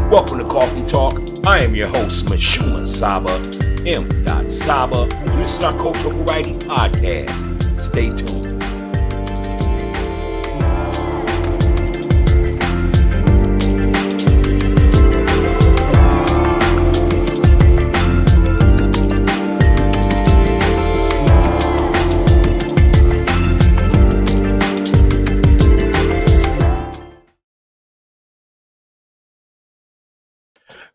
Welcome to Coffee Talk. I am your host, MISHUMA SABA, M.SABA, and this is our Cultural Variety Podcast. Stay tuned.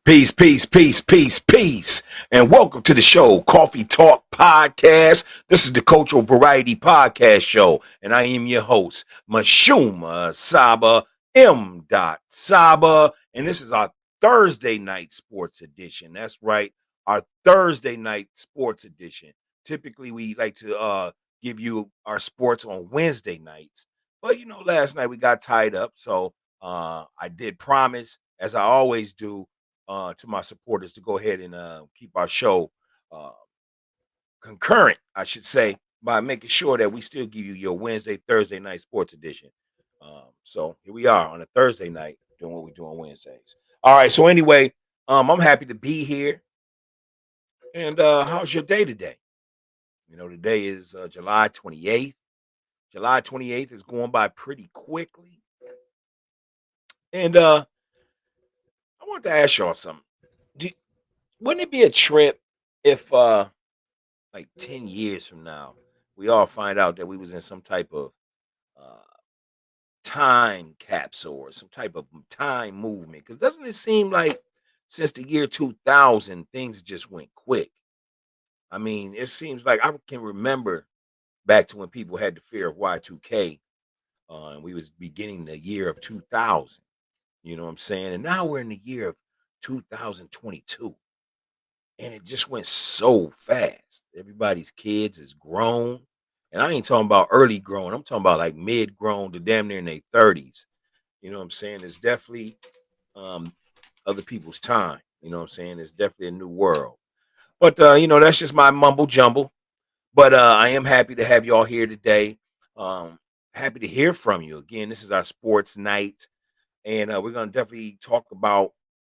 Peace, peace, peace, peace, peace, and welcome to the show, Coffee Talk Podcast. This is the Cultural Variety Podcast Show, and I am your host, MISHUMA SABA, M.SABA, and this is our Thursday night sports edition. That's right, our Thursday night sports edition. Typically, we like to give you our sports on Wednesday nights, but last night we got tied up, so I did promise, as I always do, to my supporters to go ahead and keep our show concurrent, I should say, by making sure that we still give you your Wednesday, Thursday night sports edition. So here we are on a Thursday night doing what we do on Wednesdays. All right. So anyway, I'm happy to be here. And how's your day today? Today is July 28th. July 28th is going by pretty quickly. And I want to ask y'all something. Wouldn't it be a trip if, like 10 years from now, we all find out that we was in some type of uh, time capsule or some type of time movement? Because doesn't it seem like since the year 2000, things just went quick? I mean, it seems like I can remember back to when people had the fear of Y2K, and we was beginning the year of 2000. You know what I'm saying? And now we're in the year of 2022. And it just went so fast. Everybody's kids is grown. And I ain't talking about early grown. I'm talking about like mid grown to damn near in their 30s. You know what I'm saying? It's definitely other people's time. You know what I'm saying? It's definitely a new world. But that's just my mumble jumble. But I am happy to have y'all here today. Happy to hear from you. Again, this is our sports night. And we're going to definitely talk about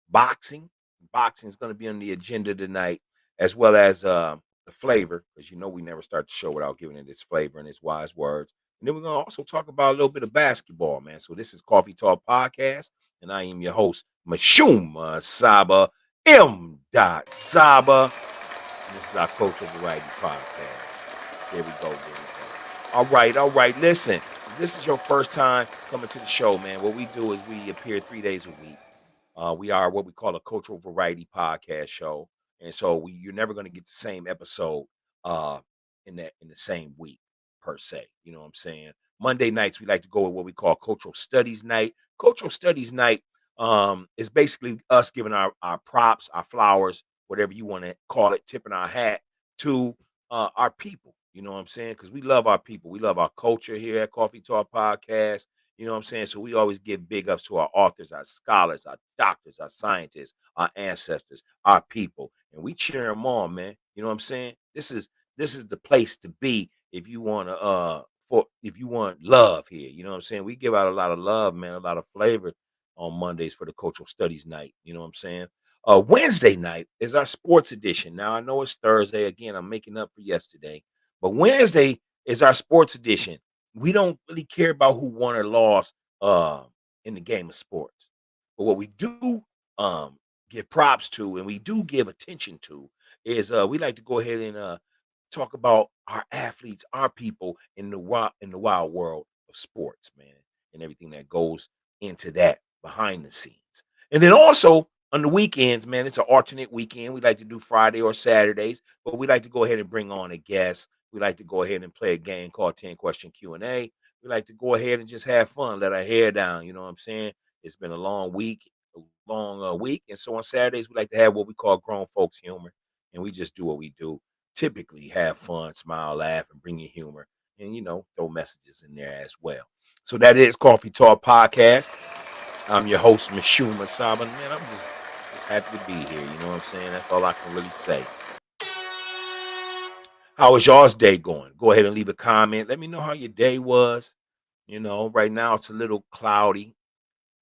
boxing. Boxing is going to be on the agenda tonight, as well as the flavor, because we never start the show without giving it its flavor and its wise words. And then we're going to also talk about a little bit of basketball, man. So this is Coffee Talk Podcast, and I am your host, MISHUMA SABA, M.SABA. And this is our Cultural Variety Podcast. There we go. All right. Listen. If this is your first time coming to the show, man, what we do is we appear 3 days a week. We are what we call a cultural variety podcast show, and so you're never going to get the same episode in the same week per se. You know what I'm saying? Monday nights we like to go with what we call cultural studies night. Cultural studies night is basically us giving our props, our flowers, whatever you want to call it, tipping our hat to our people. You know what I'm saying? Because we love our people. We love our culture here at Coffee Talk Podcast. You know what I'm saying? So we always give big ups to our authors, our scholars, our doctors, our scientists, our ancestors, our people. And we cheer them on, man. You know what I'm saying? This is the place to be if you want if you want love here. You know what I'm saying? We give out a lot of love, man, a lot of flavor on Mondays for the cultural studies night. You know what I'm saying? Wednesday night is our sports edition. Now I know it's Thursday. Again, I'm making up for yesterday. But Wednesday is our sports edition. We don't really care about who won or lost in the game of sports. But what we do give props to and we do give attention to is we like to go ahead and talk about our athletes, our people in the wild world of sports, man, and everything that goes into that behind the scenes. And then also on the weekends, man, it's an alternate weekend. We like to do Friday or Saturdays, but we like to go ahead and bring on a guest. We like to go ahead and play a game called 10 Question Q&A. We like to go ahead and just have fun, let our hair down. You know what I'm saying? It's been a long week. And so on Saturdays, we like to have what we call grown folks humor. And we just do what we do. Typically have fun, smile, laugh, and bring you humor. And, throw messages in there as well. So that is Coffee Talk Podcast. I'm your host, MISHUMA SABA. Man, I'm just happy to be here. You know what I'm saying? That's all I can really say. How was y'all's day going? Go ahead and leave a comment. Let me know how your day was. Right now it's a little cloudy.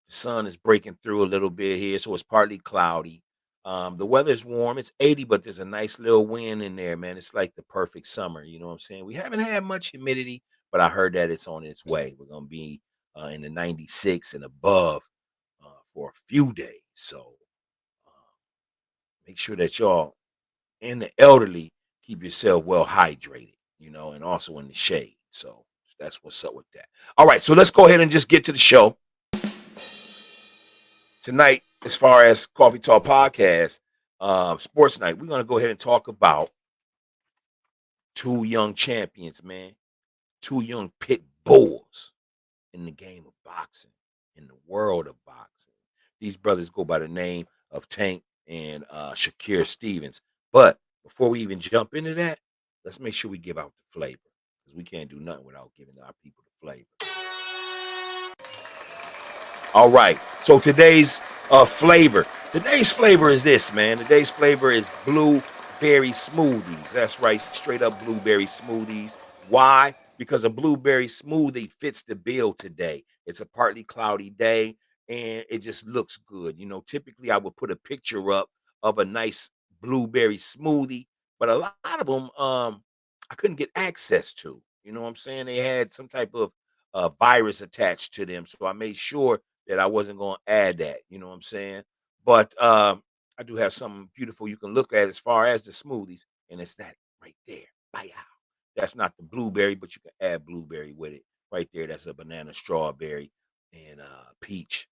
The sun is breaking through a little bit here, so it's partly cloudy. The weather is warm. It's 80, but there's a nice little wind in there, man. It's like the perfect summer. You know what I'm saying? We haven't had much humidity, but I heard that it's on its way. We're gonna be in the 96 and above for a few days. So make sure that y'all and the elderly keep yourself well hydrated, and also in the shade. So that's what's up with that. All right, so let's go ahead and just get to the show tonight. As far as Coffee Talk Podcast, Sports Night, we're gonna go ahead and talk about two young champions, man, two young pit bulls in the game of boxing, in the world of boxing. These brothers go by the name of Tank and Shakur Stevens. But before we even jump into that, let's make sure we give out the flavor, because we can't do nothing without giving our people the flavor. All right. So flavor. Today's flavor is this, man. Today's flavor is blueberry smoothies. That's right, straight up blueberry smoothies. Why? Because a blueberry smoothie fits the bill today. It's a partly cloudy day and it just looks good. Typically I would put a picture up of a nice blueberry smoothie, but a lot of them I couldn't get access to. You know what I'm saying? They had some type of virus attached to them. So I made sure that I wasn't going to add that. You know what I'm saying? But I do have something beautiful you can look at as far as the smoothies, and it's that right there. Bye. That's not the blueberry, but you can add blueberry with it right there. That's a banana, strawberry, and peach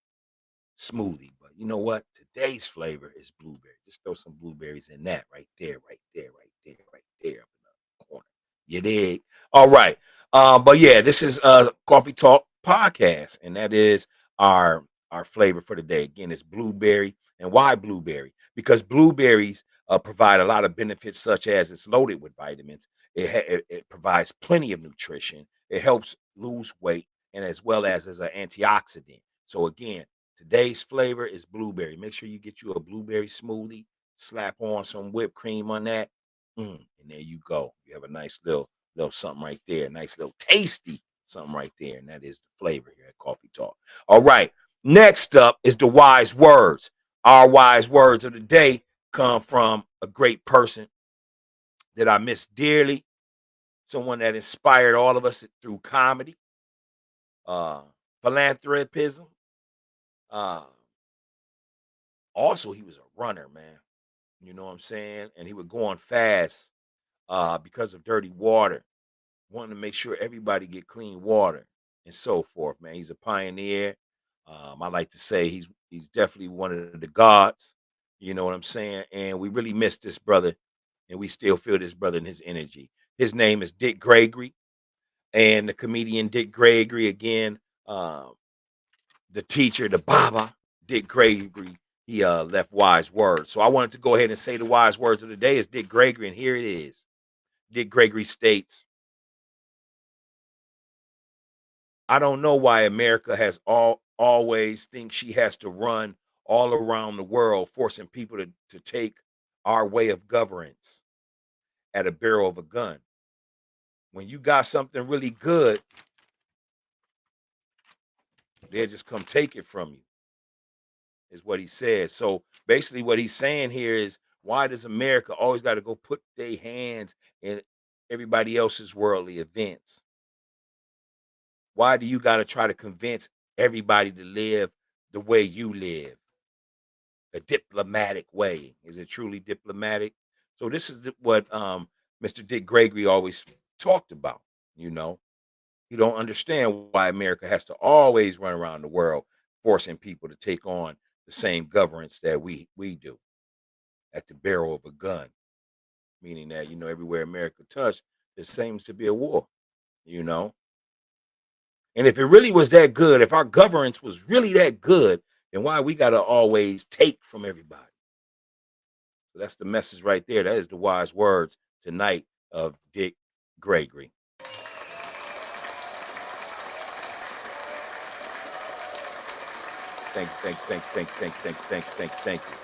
smoothie. But you know what? Today's flavor is blueberry. Just throw some blueberries in that right there, right there, right there, right there up in the corner. You dig? All right. But yeah, this is Coffee Talk Podcast, and that is our flavor for the day. Again, it's blueberry. And why blueberry? Because blueberries provide a lot of benefits, such as it's loaded with vitamins. It provides plenty of nutrition. It helps lose weight, and as well as an antioxidant. So again, today's flavor is blueberry. Make sure you get you a blueberry smoothie. Slap on some whipped cream on that. And there you go. You have a nice little something right there. Nice little tasty something right there. And that is the flavor here at Coffee Talk. All right. Next up is the wise words. Our wise words of the day come from a great person that I miss dearly. Someone that inspired all of us through comedy, uh, philanthropism. Uh, Also, he was a runner, man. You know what I'm saying? And he would go on fast because of dirty water, wanting to make sure everybody get clean water and so forth, man. He's a pioneer. I like to say he's definitely one of the gods. You know what I'm saying? And we really miss this brother, and we still feel this brother and his energy. His name is Dick Gregory, and the comedian Dick Gregory again. The teacher, the Baba, Dick Gregory, he left wise words. So I wanted to go ahead and say the wise words of the day is Dick Gregory, and here it is. Dick Gregory states, I don't know why America has always thinks she has to run all around the world, forcing people to take our way of governance at a barrel of a gun. When you got something really good, they'll just come take it from you, is what he said. So basically, what he's saying here is, why does America always got to go put their hands in everybody else's worldly events? Why do you got to try to convince everybody to live the way you live? A diplomatic way. Is it truly diplomatic? So this is what Mr. Dick Gregory always talked about. You know, you don't understand why America has to always run around the world forcing people to take on the same governance that we do at the barrel of a gun, meaning that everywhere America touched, there seems to be a war. You know, and if it really was that good, if our governance was really that good, then why we got to always take from everybody? So that's the message right there. That is the wise words tonight of Dick Gregory. Thank you.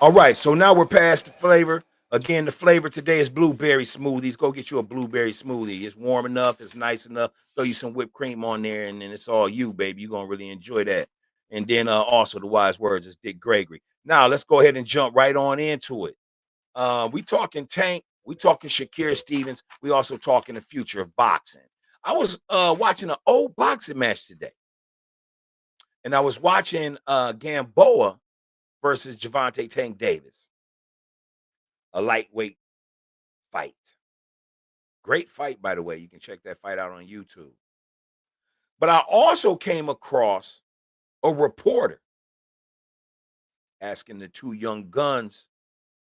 All right, so now we're past the flavor. Again, the flavor today is blueberry smoothies. Go get you a blueberry smoothie. It's warm enough. It's nice enough. Throw you some whipped cream on there, and then it's all you, baby. You're gonna really enjoy that. And then also the wise words is Dick Gregory. Now let's go ahead and jump right on into it. We talking Tank. We talking Shakir Stevens. We also talking the future of boxing. I was watching an old boxing match today, and I was watching Gamboa versus Javante Tank Davis, a lightweight fight. Great fight, by the way. You can check that fight out on YouTube. But I also came across a reporter asking the two young guns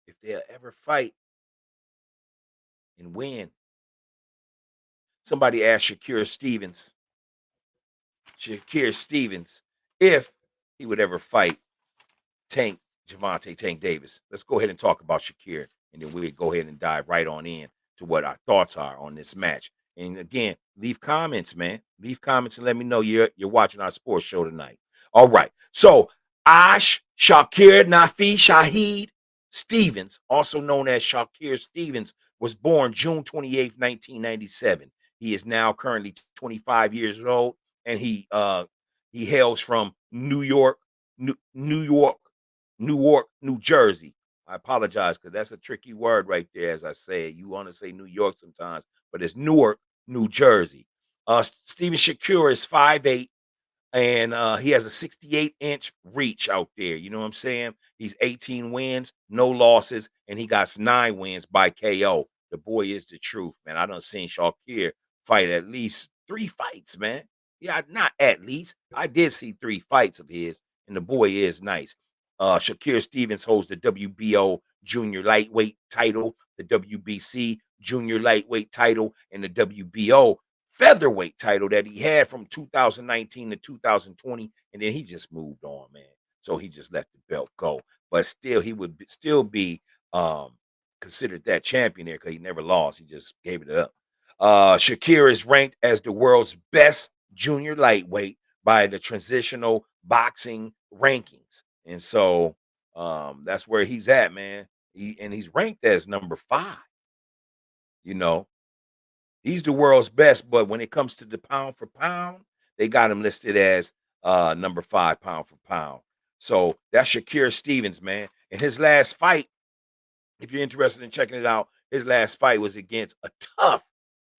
if they'll ever fight and win. Somebody asked Shakir Stevens, if he would ever fight Tank Javante Tank Davis. Let's go ahead and talk about Shakir, and then we'll go ahead and dive right on in to what our thoughts are on this match. And again, leave comments, man. Leave comments and let me know you're watching our sports show tonight. All right. So Shakir Nafi Shahid Stevens, also known as Shakir Stevens, was born June 28th, 1997. He is now currently 25 years old, and he hails from New York, Newark, New Jersey. I apologize because that's a tricky word right there. As I say, you want to say New York sometimes, but it's Newark, New Jersey. Steven Shakur is 5'8", and he has a 68-inch reach out there. You know what I'm saying? He's 18 wins, no losses, and he got 9 wins by KO. The boy is the truth, man. I done seen Shakir fight at least 3 fights, man. Yeah, not at least. I did see 3 fights of his, and the boy is nice. Shakir Stevens holds the WBO junior lightweight title, the WBC junior lightweight title, and the WBO featherweight title that he had from 2019 to 2020, and then he just moved on, man. So he just let the belt go. But still, he would still be considered that champion there because he never lost. He just gave it up. Shakir is ranked as the world's best junior lightweight by the Transitional Boxing Rankings, and so that's where he's at, man. He's ranked as number 5. You know, he's the world's best, but when it comes to the pound for pound, they got him listed as number 5 pound for pound. So that's Shakir Stevens, man. And his last fight, if you're interested in checking it out, his last fight was against a tough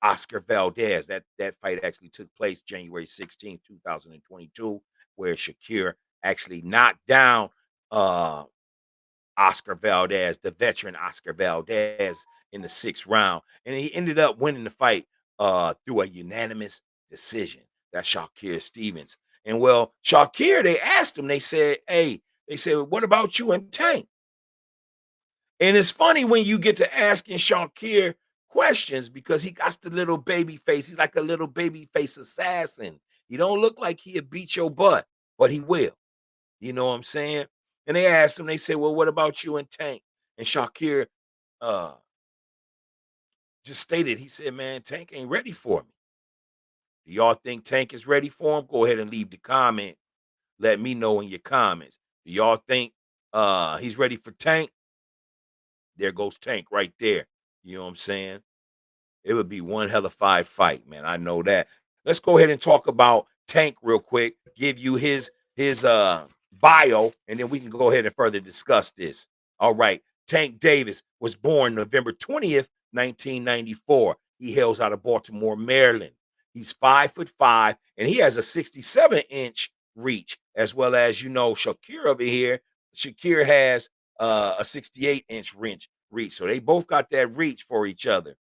Oscar Valdez. That fight actually took place January 16th, 2022, where Shakir actually knocked down Oscar Valdez, the veteran Oscar Valdez, in the 6th round. And he ended up winning the fight through a unanimous decision. That's Shakir Stevens. And well, Shakir, they asked him, they said, hey, they said, what about you and Tank? And it's funny when you get to asking Shakir questions because he got the little baby face. He's like a little baby face assassin. He don't look like he'll beat your butt, but he will. You know what I'm saying? And they asked him, they said, well, what about you and Tank? And Shakir uh, just stated, he said, man, Tank ain't ready for me. Do y'all think Tank is ready for him? Go ahead and leave the comment. Let me know in your comments. Do y'all think he's ready for Tank? There goes Tank right there. You know what I'm saying? It would be one hell of a fight, man. I know that. Let's go ahead and talk about Tank real quick. Give you his bio, and then we can go ahead and further discuss this. All right. Tank Davis was born November 20th, 1994. He hails out of Baltimore, Maryland. He's 5'5", and he has a 67-inch reach, as well as Shakir over here. Shakir has a 68-inch reach. So they both got that reach for each other.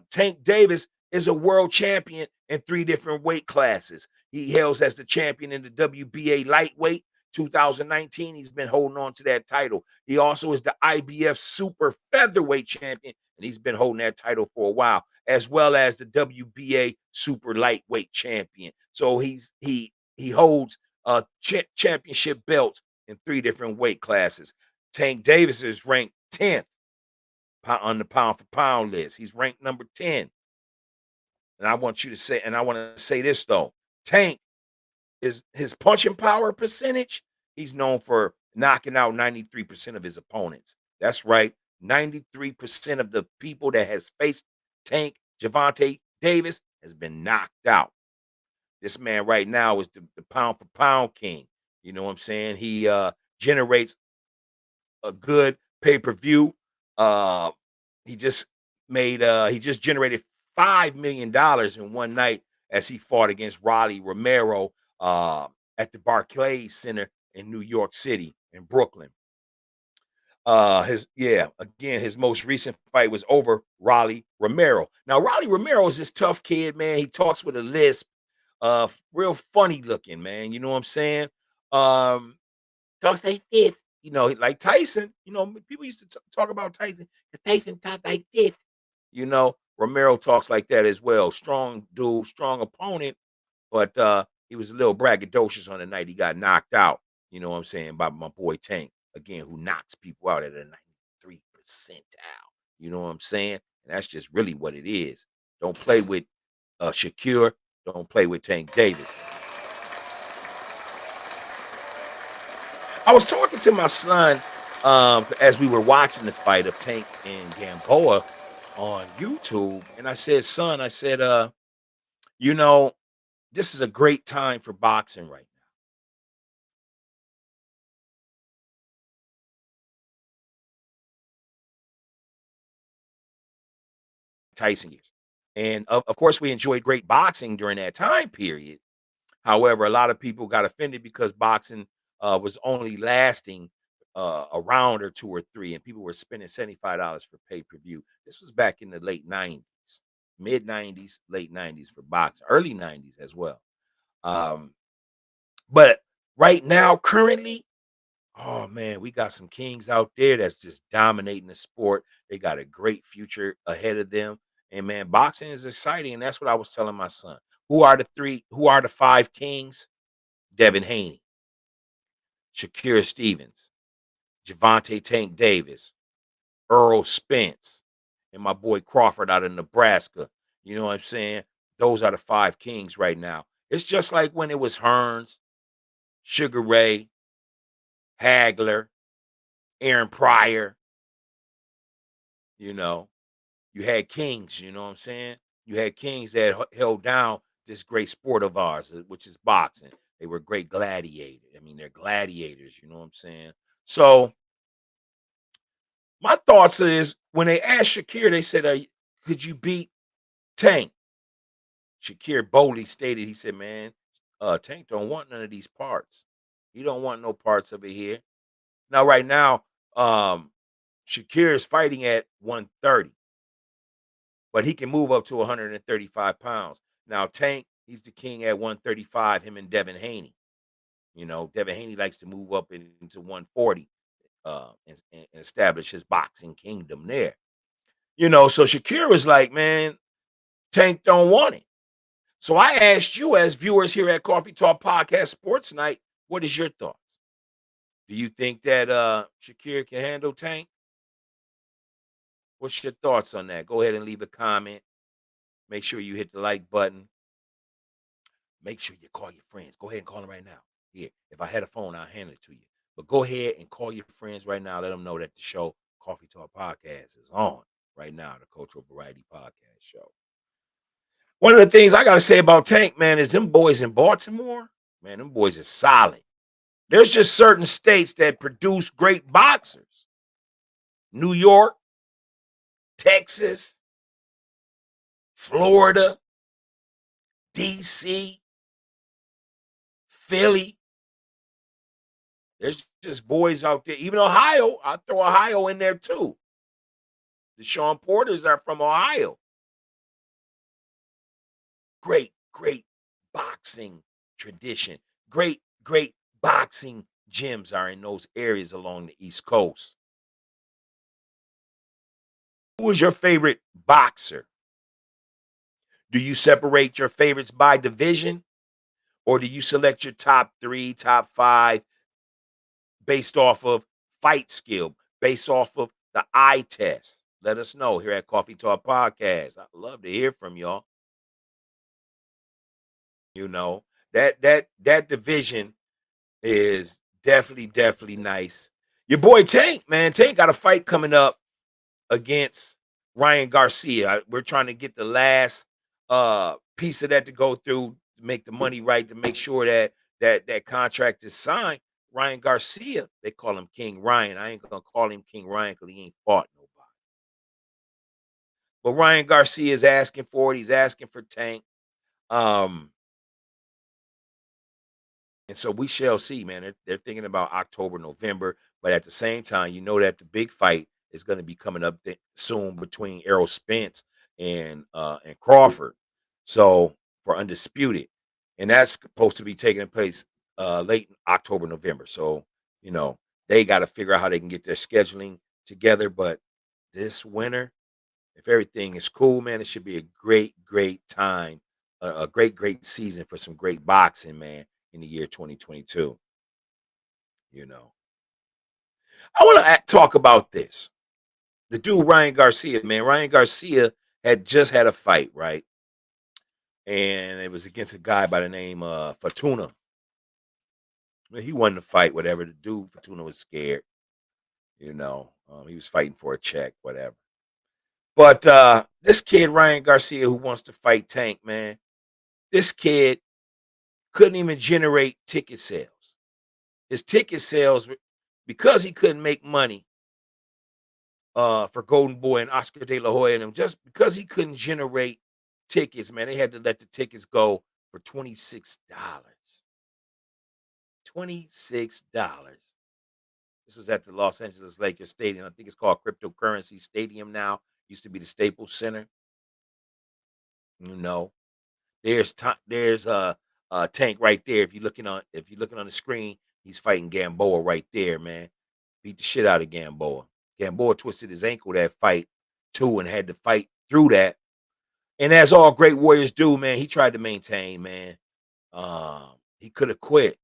Tank Davis is a world champion in 3 different weight classes. He hails as the champion in the WBA lightweight 2019. He's been holding on to that title. He also is the IBF super featherweight champion, and he's been holding that title for a while, as well as the WBA super lightweight champion. So he holds championship belts in 3 different weight classes. Tank Davis is ranked 10th on the pound for pound list. He's ranked number 10. And I want to say this though. Tank is his punching power percentage. He's known for knocking out 93% of his opponents. That's right. 93% of the people that has faced Tank Javante Davis has been knocked out. This man right now is the pound for pound king. You know what I'm saying? He generates a good pay-per-view. Uh he just he just generated $5 million in one night as he fought against Raleigh Romero at the Barclays Center in New York City in Brooklyn. His most recent fight was over Raleigh Romero. Now, Raleigh Romero is this tough kid, man. He talks with a lisp, real funny looking, man. You know what I'm saying? Um, Talks like this, like Tyson. People used to talk about Tyson. Tyson talks like this. Romero talks like that as well. Strong dude, strong opponent, but he was a little braggadocious on the night he got knocked out. You know what I'm saying? By my boy Tank, again, who knocks people out at a 93 percentile. You know what I'm saying? And that's just really what it is. Don't play with Shakur. Don't play with Tank Davis. I was talking to my son as we were watching the fight of Tank and Gamboa on YouTube, and I said, "Son, you know, this is a great time for boxing right now." Tyson years, and of course, we enjoyed great boxing during that time period. However, a lot of people got offended because boxing was only lasting a round or two or three, and people were spending $75 for pay per view. This was back in the late '90s, mid '90s, late '90s for boxing, early '90s as well. Um, but right now, currently, oh man, we got some kings out there that's just dominating the sport. They got a great future ahead of them. And man, boxing is exciting. And that's what I was telling my son. Who are the five kings? Devin Haney, Shakur Stevens, Javante Tank Davis, Earl Spence, and my boy Crawford out of Nebraska. You know what I'm saying? Those are the five kings right now. It's just like when it was Hearns, Sugar Ray, Hagler, Aaron Pryor. You know, you had kings. You know what I'm saying? You had kings that held down this great sport of ours, which is boxing. They were great gladiators. I mean, they're gladiators. You know what I'm saying? So my thoughts is when they asked Shakir, they said, "Could you beat Tank?" Shakir boldly stated, he said, "Man, Tank don't want none of these parts. He don't want no parts of it here." Now, right now, um, Shakir is fighting at 130, but he can move up to 135 pounds. Now, Tank, he's the king at 135, him and Devin Haney. Devin Haney likes to move up into 140 and establish his boxing kingdom there. So Shakir was like, man, Tank don't want it. So I asked you as viewers here at Coffee Talk Podcast Sports Night, what is your thoughts? Do you think that Shakir can handle Tank? What's your thoughts on that? Go ahead and leave a comment. Make sure you hit the like button. Make sure you call your friends. Go ahead and call them right now. Here, if I had a phone, I'll hand it to you. But go ahead and call your friends right now. Let them know that the show, Coffee Talk Podcast, is on right now, the Cultural Variety Podcast show. One of the things I got to say about Tank, man, is them boys in Baltimore, man, them boys are solid. There's just certain states that produce great boxers. New York, Texas, Florida, DC, Philly. There's just boys out there. Even Ohio, I'll throw Ohio in there too. The Sean Porters are from Ohio. Great, great boxing tradition. Great, great boxing gyms are in those areas along the East Coast. Who is your favorite boxer? Do you separate your favorites by division? Or do you select your top three, top five based off of fight skill, based off of the eye test? Let us know here at Coffee Talk Podcast. I'd love to hear from y'all. You know, that division is definitely, definitely nice. Your boy Tank, man. Tank got a fight coming up against Ryan Garcia. We're trying to get the last piece of that to go through to make the money right, to make sure that that contract is signed. Ryan Garcia, they call him King Ryan. I ain't gonna call him King Ryan because he ain't fought nobody. But Ryan Garcia is asking for it. He's asking for Tank. Um, And so we shall see, man. They're thinking about October, November, but at the same time, you know that the big fight is going to be coming up soon between Errol Spence and Crawford. So for undisputed, and that's supposed to be taking place late in October, November. So you know they got to figure out how they can get their scheduling together. But this winter, if everything is cool, man, it should be a great, great time, a great, great season for some great boxing, man, in the year 2022. You know, I want to talk about this. The dude Ryan Garcia, man, Ryan Garcia had just had a fight, right? And it was against a guy by the name Fortuna. He won the fight, whatever. The dude Fortuna was scared, he was fighting for a check, whatever. But this kid Ryan Garcia, who wants to fight Tank, man, this kid couldn't even generate ticket sales. His ticket sales, because he couldn't make money for Golden Boy and Oscar De La Hoya and him, just because he couldn't generate tickets, man, they had to let the tickets go for $26. $26. This was at the Los Angeles Lakers Stadium. I think it's called Cryptocurrency Stadium now. Used to be the Staples Center. You know, there's Tank right there. If you're looking on the screen, he's fighting Gamboa right there, man. Beat the shit out of Gamboa. Gamboa twisted his ankle that fight too and had to fight through that. And as all great warriors do, man, he tried to maintain, man. He could have quit.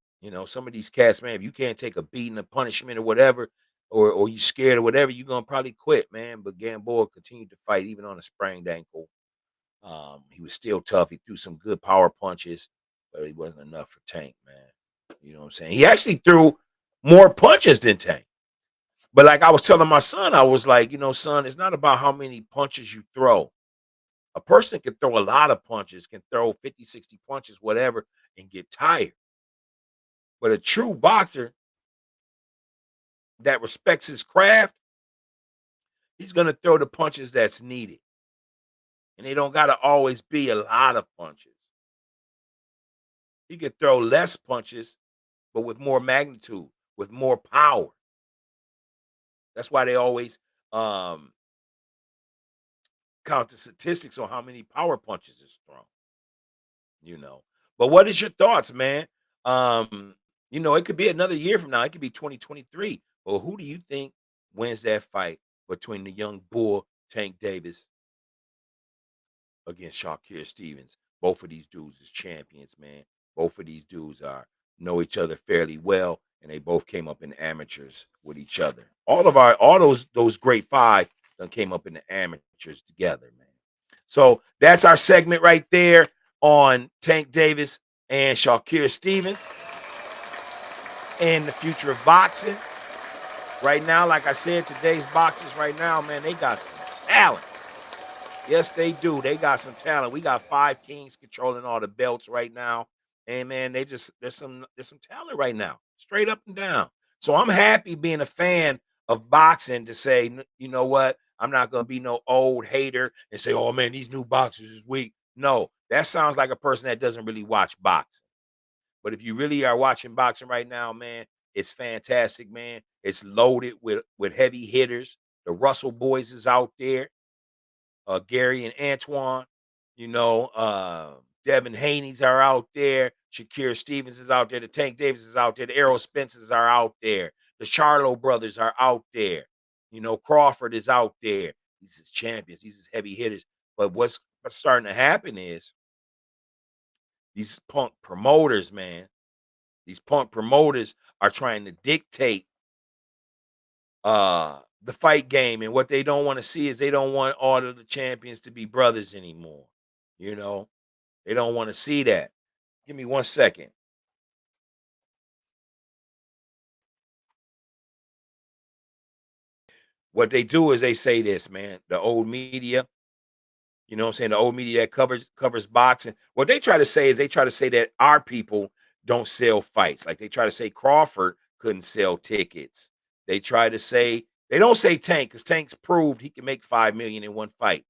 Some of these cats, man, if you can't take a beating, a punishment, or whatever, or you scared or whatever, you're gonna probably quit, man. But Gamboa continued to fight even on a sprained ankle. He was still tough. He threw some good power punches, but it wasn't enough for Tank, man. You know what I'm saying? He actually threw more punches than Tank. But like I was telling my son, I was like, son, it's not about how many punches you throw. A person can throw a lot of punches, can throw 50, 60 punches, whatever, and get tired. But a true boxer that respects his craft, he's going to throw the punches that's needed. And they don't got to always be a lot of punches. He could throw less punches, but with more magnitude, with more power. That's why they always um, count the statistics on how many power punches is thrown. you know. But what is your thoughts, man? It could be another year from now. It could be 2023. But who do you think wins that fight between the young bull Tank Davis against Shakir Stevens? Both of these dudes is champions, man. Both of these dudes are know each other fairly well, and they both came up in amateurs with each other. All those great five done came up in the amateurs together, man. So that's our segment right there on Tank Davis and Shakir Stevens and the future of boxing. Right now, like I said, today's boxers right now, man, they got some talent. Yes, they do. They got some talent. We got five kings controlling all the belts right now. And man, there's some talent right now, straight up and down. So I'm happy being a fan of boxing to say, you know what? I'm not gonna be no old hater and say, oh man, these new boxers is weak. No, that sounds like a person that doesn't really watch boxing. But if you really are watching boxing right now, man, it's fantastic, man. It's loaded with heavy hitters. The Russell boys is out there, Gary and Antoine, Devin Haney's are out there. Shakir Stevens is out there. The Tank Davis is out there. The Errol Spences are out there. The Charlo brothers are out there. Crawford is out there. These is champions. These is heavy hitters. But what's starting to happen is these punk promoters, man. These punk promoters are trying to dictate the fight game, and what they don't want to see is they don't want all of the champions to be brothers anymore. You know, they don't want to see that. Give me 1 second. What they do is they say this, man. The old media, you know what I'm saying? The old media that covers boxing. What they try to say is they try to say that our people don't sell fights. Like they try to say Crawford couldn't sell tickets. They try to say they don't say Tank because Tank's proved he can make 5 million in one fight,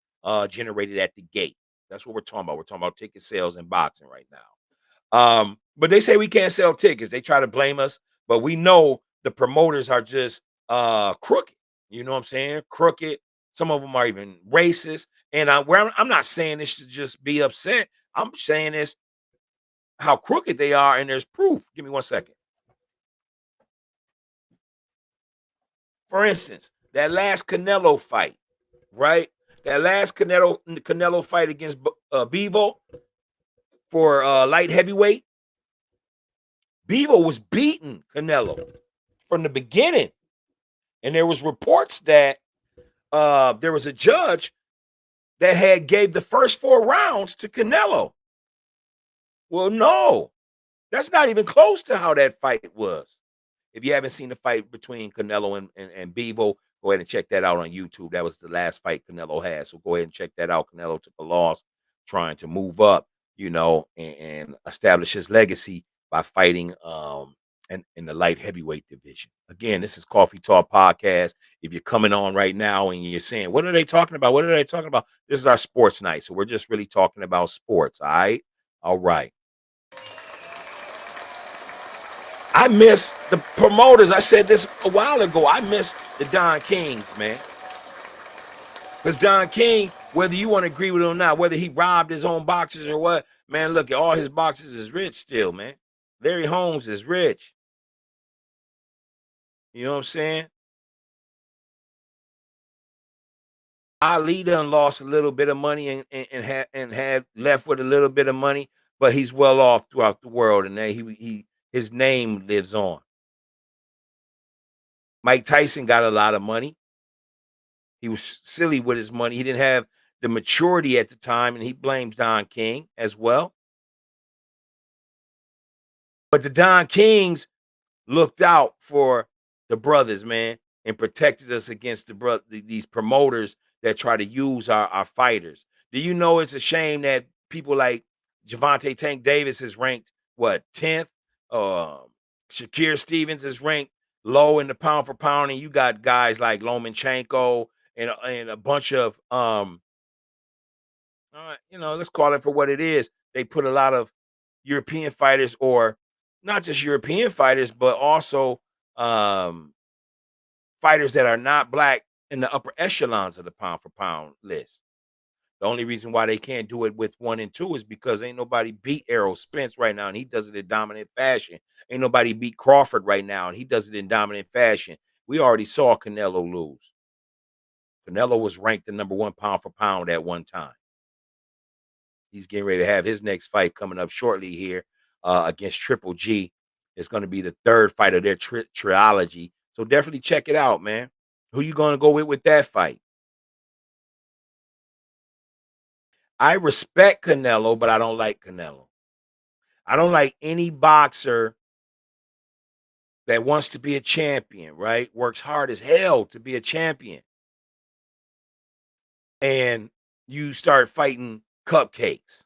generated at the gate. That's what we're talking about. We're talking about ticket sales in boxing right now. But they say we can't sell tickets. They try to blame us, but we know the promoters are just crooked. You know what I'm saying? Crooked. Some of them are even racist. And I'm not saying this to just be upset. I'm saying this how crooked they are, and there's proof. Give me 1 second. For instance, that last Canelo fight, right? That last Canelo fight against Bevo for light heavyweight. Bevo was beating Canelo from the beginning. And there was reports that there was a judge that had gave the first 4 rounds to Canelo. Well, no, that's not even close to how that fight was. If you haven't seen the fight between Canelo and Bevo, go ahead and check that out on YouTube. That was the last fight Canelo had. So go ahead and check that out. Canelo took a loss trying to move up, and establish his legacy by fighting in the light heavyweight division. Again, this is Coffee Talk Podcast. If you're coming on right now and you're saying, what are they talking about? What are they talking about? This is our sports night. So we're just really talking about sports. All right. All right. I miss the promoters. I said this a while ago. I miss the Don Kings, man. Because Don King, whether you want to agree with him or not, whether he robbed his own boxes or what, man, look, all his boxes is rich still, man. Larry Holmes is rich. You know what I'm saying? Ali done lost a little bit of money and had left with a little bit of money, but he's well off throughout the world, and then his name lives on. Mike Tyson got a lot of money. He was silly with his money. He didn't have the maturity at the time, and he blames Don King as well. But the Don Kings looked out for the brothers, man, and protected us against these promoters that try to use our fighters. Do you know it's a shame that people like Javante Tank Davis is ranked what 10th? Shakir Stevens is ranked low in the pound for pound, and you got guys like Lomachenko and a bunch of let's call it for what it is. They put a lot of European fighters, or not just European fighters, but also fighters that are not black in the upper echelons of the pound for pound list. The only reason why they can't do it with 1 and 2 is because ain't nobody beat Errol Spence right now, and he does it in dominant fashion. Ain't nobody beat Crawford right now, and he does it in dominant fashion. We already saw Canelo lose. Canelo was ranked the #1 pound for pound at one time. He's getting ready to have his next fight coming up shortly here against Triple G. It's going to be the 3rd fight of their trilogy. So definitely check it out, man. Who you going to go with that fight? I respect Canelo, but I don't like Canelo. I don't like any boxer that wants to be a champion, right? Works hard as hell to be a champion. And you start fighting cupcakes,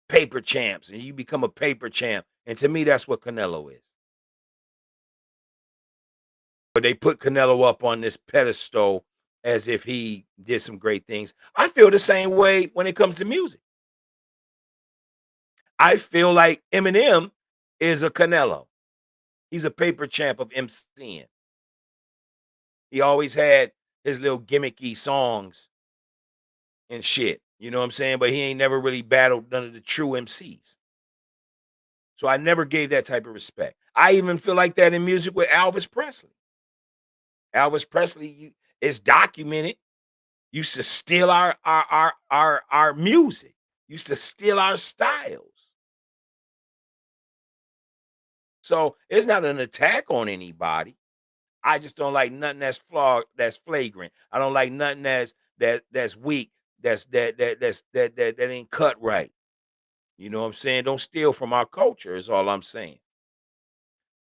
paper champs, and you become a paper champ. And to me, that's what Canelo is. But they put Canelo up on this pedestal as if he did some great things. I feel the same way when it comes to music. I feel like Eminem is a Canelo. He's a paper champ of MCing. He always had his little gimmicky songs and shit. You know what I'm saying? But he ain't never really battled none of the true MCs. So I never gave that type of respect. I even feel like that in music with Elvis Presley. Elvis Presley is documented. Used to steal our music. Used to steal our styles. So it's not an attack on anybody. I just don't like nothing that's flagrant. I don't like nothing that's weak, that ain't cut right. You know what I'm saying? Don't steal from our culture is all I'm saying.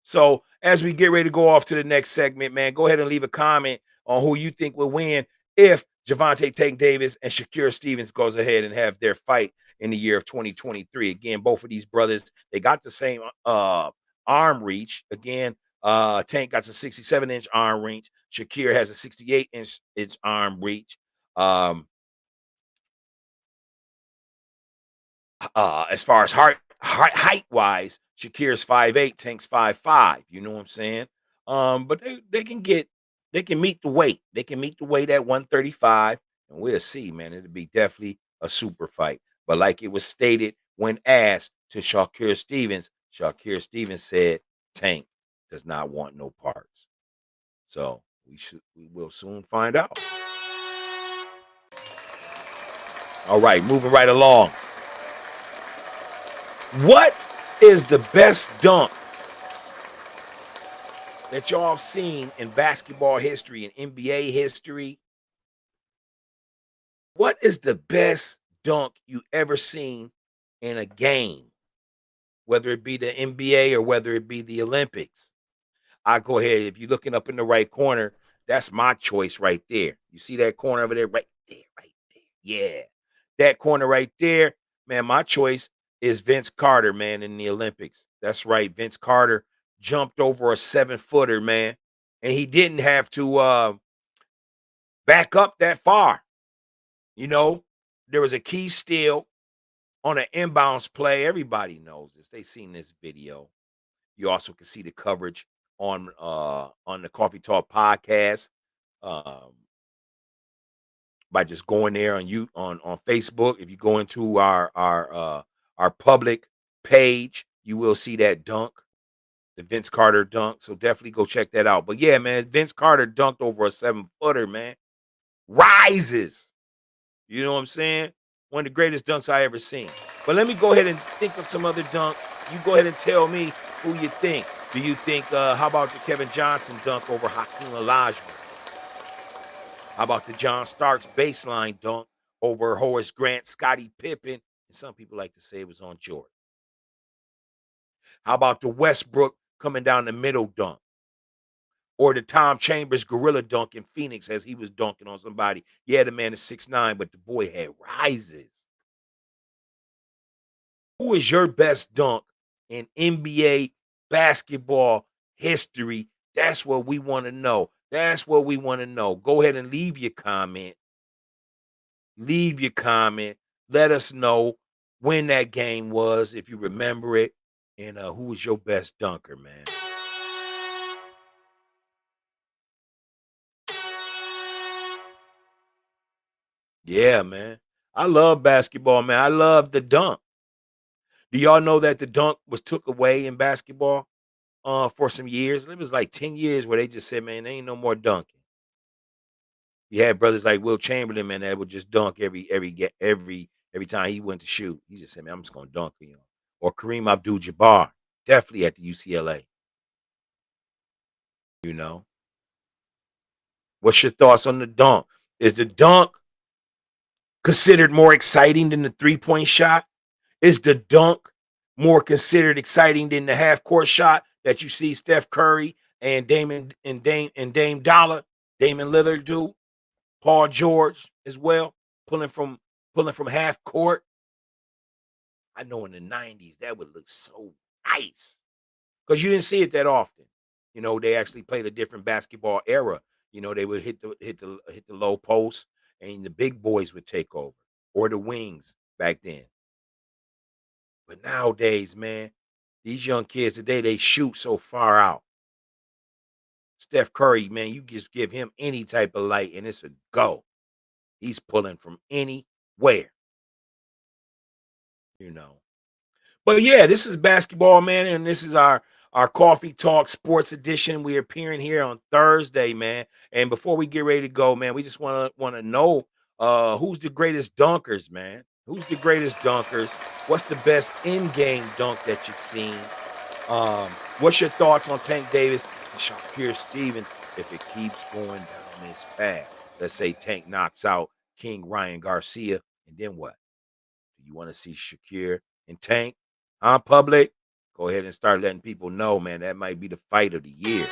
So as we get ready to go off to the next segment, man, go ahead and leave a comment on who you think will win if Javante Tank Davis and Shakur Stevens goes ahead and have their fight in the year of 2023. Again, both of these brothers, they got the same arm reach. Again, Tank got a 67-inch arm reach. Shakur has a 68-inch arm reach. As far as height wise, Shakir's 5'8", Tank's 5'5". You know what I'm saying? But they can meet the weight. They can meet the weight at 135, and we'll see, man. It'll be definitely a super fight. But like it was stated when asked to Shakur Stevens said Tank does not want no parts. So we will soon find out. All right, moving right along. What is the best dunk that y'all have seen in basketball history and NBA history? What is the best dunk you ever seen in a game, whether it be the NBA or whether it be the Olympics? I go ahead. If you're looking up in the right corner, that's my choice right there. You see that corner over there, right there, right there. Yeah, that corner right there, man. My choice is Vince Carter, man, in the Olympics. That's right. Vince Carter jumped over a 7-footer, man, and he didn't have to back up that far. You know, there was a key steal on an inbounds play. Everybody knows this. They seen this video. You also can see the coverage on the Coffee Talk podcast by just going there on Facebook. If you go into our public page, you will see that dunk, the Vince Carter dunk. So definitely go check that out. But yeah, man, Vince Carter dunked over a 7-footer, man. Rises. You know what I'm saying? One of the greatest dunks I ever seen. But let me go ahead and think of some other dunks. You go ahead and tell me who you think. Do you think, how about the Kevin Johnson dunk over Hakeem Olajuwon? How about the John Starks baseline dunk over Horace Grant, Scottie Pippen, and some people like to say it was on Jordan? How about the Westbrook coming down the middle dunk? Or the Tom Chambers gorilla dunk in Phoenix as he was dunking on somebody? Yeah, the man is 6'9", but the boy had rises. Who is your best dunk in NBA basketball history? That's what we want to know. That's what we want to know. Go ahead and leave your comment. Leave your comment. Let us know when that game was, if you remember it, and who was your best dunker, man. Yeah, man. I love basketball, man. I love the dunk. Do y'all know that the dunk was took away in basketball for some years? It was like 10 years where they just said, man, there ain't no more dunking. You had brothers like Will Chamberlain, man, that would just dunk every time he went to shoot. He just said, man, I'm just gonna dunk, you know. Or Kareem Abdul-Jabbar, definitely at the UCLA. You know. What's your thoughts on the dunk? Is the dunk considered more exciting than the three-point shot? Is the dunk more considered exciting than the half-court shot that you see Steph Curry and Dame Dollar, Damon Lillard do? Paul George as well, pulling from half court. I know in the 90s that would look so nice because you didn't see it that often. You know, they actually played a different basketball era. You know, they would hit the low post, and the big boys would take over, or the wings back then. But nowadays, man, these young kids today, they shoot so far out. Steph Curry, man, you just give him any type of light, and it's a go. He's pulling from anywhere, you know. But yeah, this is basketball, man, and this is our Coffee Talk Sports Edition. We're appearing here on Thursday, man. And before we get ready to go, man, we just want to know who's the greatest dunkers, man. Who's the greatest dunkers? What's the best in-game dunk that you've seen? What's your thoughts on Tank Davis and Shakur Stevens if it keeps going down this path? Let's say Tank knocks out King Ryan Garcia, and then what? Do you want to see Shakur and Tank on public? Go ahead and start letting people know, man. That might be the fight of the year.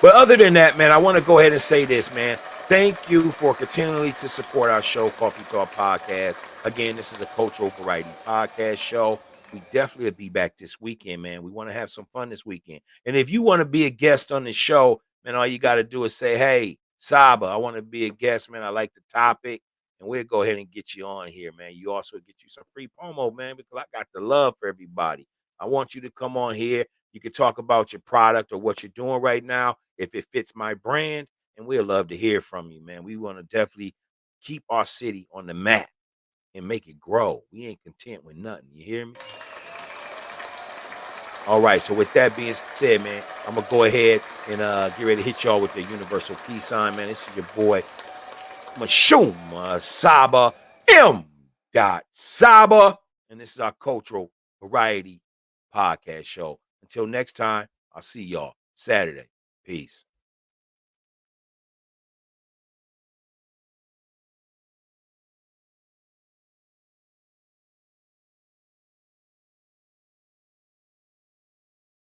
But other than that, man, I want to go ahead and say this, man. Thank you for continually to support our show, Coffee Talk Podcast. Again, this is a cultural variety podcast show. We definitely will be back this weekend, man. We want to have some fun this weekend. And if you want to be a guest on the show, man, all you got to do is say, hey, Saba, I want to be a guest, man. I like the topic. And we'll go ahead and get you on here, man. You also get you some free promo, man, because I got the love for everybody. I want you to come on here. You can talk about your product or what you're doing right now, if it fits my brand, and we'd love to hear from you, man. We want to definitely keep our city on the map and make it grow. We ain't content with nothing. You hear me? All right. So with that being said, man, I'm gonna go ahead and get ready to hit y'all with the universal peace sign, man. This is your boy MISHUMA SABA M. Saba, and this is our cultural variety podcast show. Until next time, I'll see y'all Saturday. Peace.